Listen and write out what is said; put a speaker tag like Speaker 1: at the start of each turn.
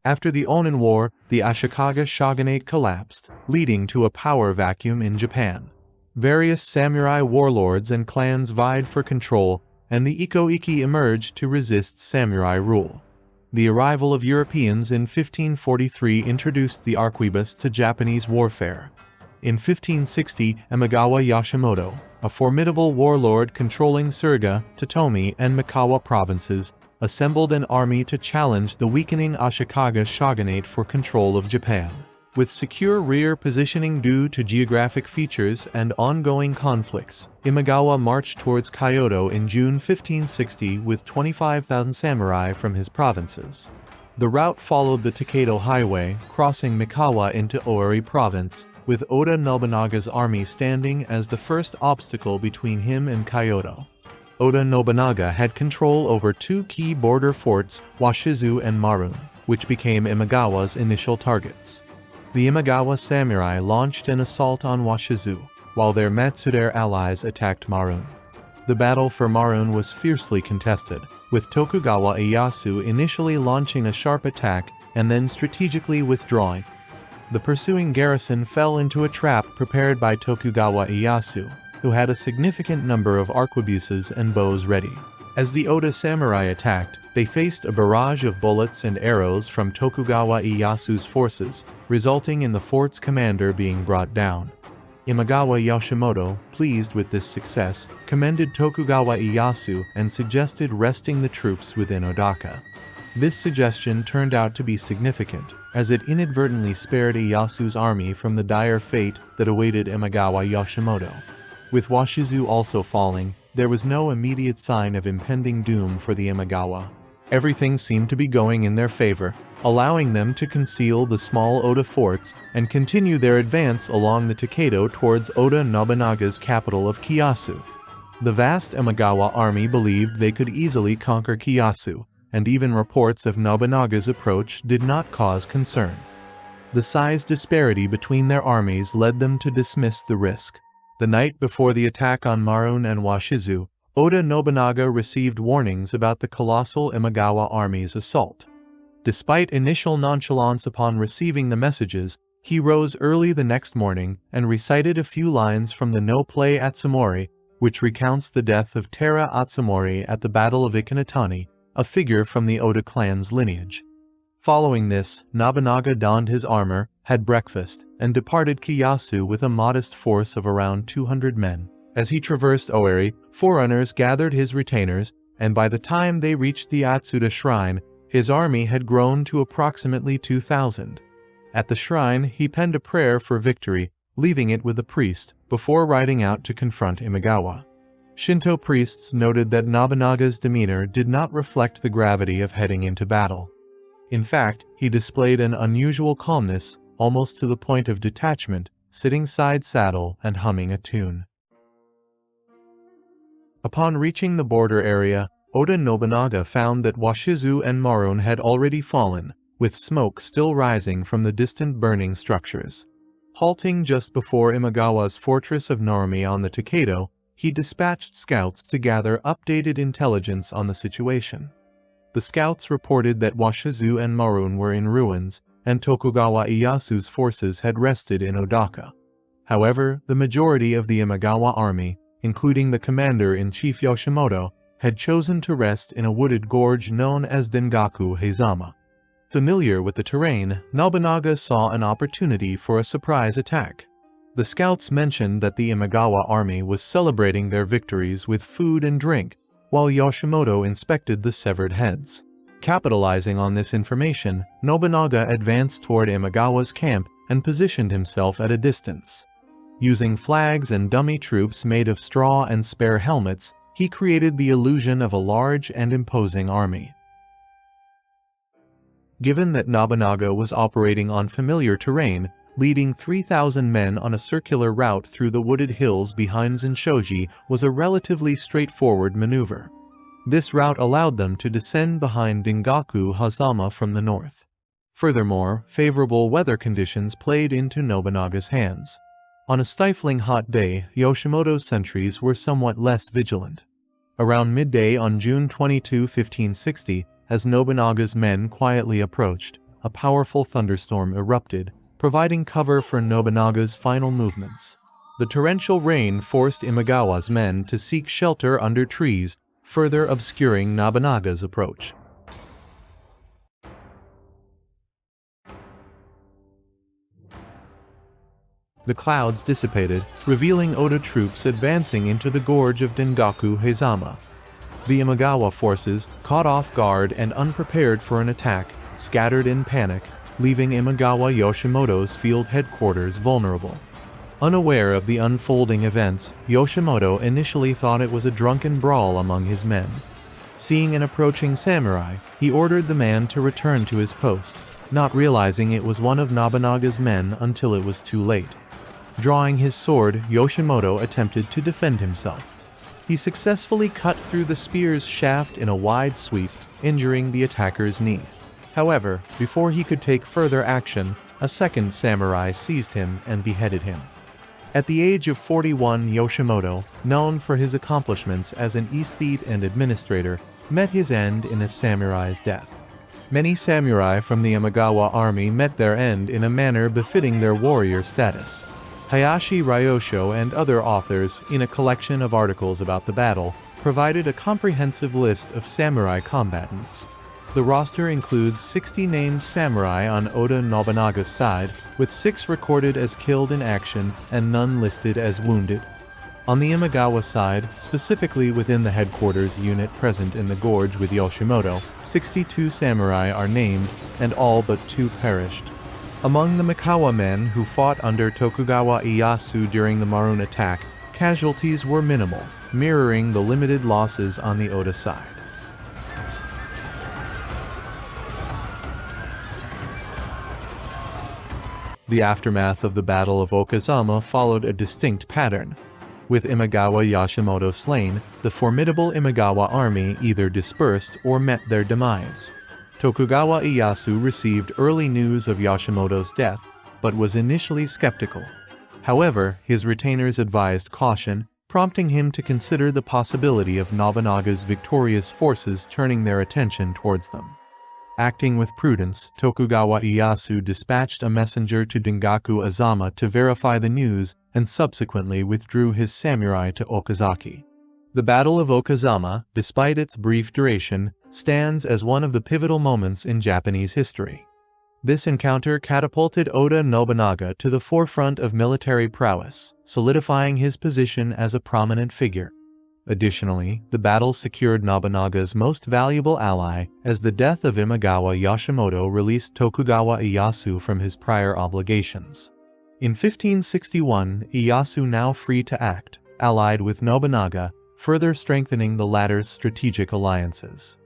Speaker 1: After the Onin War, the Ashikaga shogunate collapsed, leading to a power vacuum in Japan. Various samurai warlords and clans vied for control, and the Iko-Iki emerged to resist samurai rule. The arrival of Europeans in 1543 introduced the arquebus to Japanese warfare. In 1560, Imagawa Yoshimoto, a formidable warlord controlling Suruga, Totomi, and Mikawa provinces, assembled an army to challenge the weakening Ashikaga shogunate for control of Japan. With secure rear positioning due to geographic features and ongoing conflicts, Imagawa marched towards Kyoto in June 1560 with 25,000 samurai from his provinces. The route followed the Takedo Highway, crossing Mikawa into Owari Province, with Oda Nobunaga's army standing as the first obstacle between him and Kyoto. Oda Nobunaga had control over two key border forts, Washizu and Marun, which became Imagawa's initial targets. The Imagawa samurai launched an assault on Washizu, while their Matsudaira allies attacked Marun. The battle for Marun was fiercely contested, with Tokugawa Ieyasu initially launching a sharp attack and then strategically withdrawing. The pursuing garrison fell into a trap prepared by Tokugawa Ieyasu, who had a significant number of arquebuses and bows ready. As the Oda samurai attacked, they faced a barrage of bullets and arrows from Tokugawa Ieyasu's forces, resulting in the fort's commander being brought down. Imagawa Yoshimoto, pleased with this success, commended Tokugawa Ieyasu and suggested resting the troops within Odaka. This suggestion turned out to be significant, as it inadvertently spared Ieyasu's army from the dire fate that awaited Imagawa Yoshimoto. With Washizu also falling, there was no immediate sign of impending doom for the Imagawa. Everything seemed to be going in their favor, allowing them to conceal the small Oda forts and continue their advance along the Takedo towards Oda Nobunaga's capital of Kiyasu. The vast Imagawa army believed they could easily conquer Kiyasu, and even reports of Nobunaga's approach did not cause concern. The size disparity between their armies led them to dismiss the risk. The night before the attack on Marun and Washizu, Oda Nobunaga received warnings about the colossal Imagawa army's assault. Despite initial nonchalance upon receiving the messages, he rose early the next morning and recited a few lines from the no-play Atsumori, which recounts the death of Tera Atsumori at the Battle of Ikanatani, a figure from the Oda clan's lineage. Following this, Nobunaga donned his armor, had breakfast, and departed Kiyasu with a modest force of around 200 men. As he traversed Owari, forerunners gathered his retainers, and by the time they reached the Atsuda shrine, his army had grown to approximately 2,000. At the shrine, he penned a prayer for victory, leaving it with the priest, before riding out to confront Imagawa. Shinto priests noted that Nobunaga's demeanor did not reflect the gravity of heading into battle. In fact, he displayed an unusual calmness, almost to the point of detachment, sitting side saddle and humming a tune. Upon reaching the border area, Oda Nobunaga found that Washizu and Marun had already fallen, with smoke still rising from the distant burning structures. Halting just before Imagawa's fortress of Norimi on the Takedo, he dispatched scouts to gather updated intelligence on the situation. The scouts reported that Washizu and Marun were in ruins, and Tokugawa Ieyasu's forces had rested in Odaka. However, the majority of the Imagawa army, including the commander-in-chief Yoshimoto, had chosen to rest in a wooded gorge known as Dengaku Heizama. Familiar with the terrain, Nobunaga saw an opportunity for a surprise attack. The scouts mentioned that the Imagawa army was celebrating their victories with food and drink, while Yoshimoto inspected the severed heads. Capitalizing on this information, Nobunaga advanced toward Imagawa's camp and positioned himself at a distance. Using flags and dummy troops made of straw and spare helmets, he created the illusion of a large and imposing army. Given that Nobunaga was operating on familiar terrain, leading 3,000 men on a circular route through the wooded hills behind Zenshoji was a relatively straightforward maneuver. This route allowed them to descend behind Dengaku Hazama from the north. Furthermore, favorable weather conditions played into Nobunaga's hands. On a stifling hot day, Yoshimoto's sentries were somewhat less vigilant. Around midday on June 22, 1560, as Nobunaga's men quietly approached, a powerful thunderstorm erupted, providing cover for Nobunaga's final movements. The torrential rain forced Imagawa's men to seek shelter under trees, further obscuring Nobunaga's approach. The clouds dissipated, revealing Oda troops advancing into the gorge of Sengoku Jidai. The Imagawa forces, caught off guard and unprepared for an attack, scattered in panic, leaving Imagawa Yoshimoto's field headquarters vulnerable. Unaware of the unfolding events, Yoshimoto initially thought it was a drunken brawl among his men. Seeing an approaching samurai, he ordered the man to return to his post, not realizing it was one of Nobunaga's men until it was too late. Drawing his sword, Yoshimoto attempted to defend himself. He successfully cut through the spear's shaft in a wide sweep, injuring the attacker's knee. However, before he could take further action, a second samurai seized him and beheaded him. At the age of 41, Yoshimoto, known for his accomplishments as an aesthete and administrator, met his end in a samurai's death. Many samurai from the Imagawa army met their end in a manner befitting their warrior status. Hayashi Ryosho and other authors, in a collection of articles about the battle, provided a comprehensive list of samurai combatants. The roster includes 60 named samurai on Oda Nobunaga's side, with 6 recorded as killed in action and none listed as wounded. On the Imagawa side, specifically within the headquarters unit present in the gorge with Yoshimoto, 62 samurai are named, and all but 2 perished. Among the Mikawa men who fought under Tokugawa Ieyasu during the Marun attack, casualties were minimal, mirroring the limited losses on the Oda side. The aftermath of the Battle of Okehazama followed a distinct pattern. With Imagawa Yoshimoto slain, the formidable Imagawa army either dispersed or met their demise. Tokugawa Ieyasu received early news of Yoshimoto's death, but was initially skeptical. However, his retainers advised caution, prompting him to consider the possibility of Nobunaga's victorious forces turning their attention towards them. Acting with prudence, Tokugawa Ieyasu dispatched a messenger to Sengoku Jidai to verify the news and subsequently withdrew his samurai to Okazaki. The Battle of Okehazama, despite its brief duration, stands as one of the pivotal moments in Japanese history. This encounter catapulted Oda Nobunaga to the forefront of military prowess, solidifying his position as a prominent figure. Additionally, the battle secured Nobunaga's most valuable ally, as the death of Imagawa Yoshimoto released Tokugawa Ieyasu from his prior obligations. In 1561, Ieyasu, now free to act, allied with Nobunaga, further strengthening the latter's strategic alliances.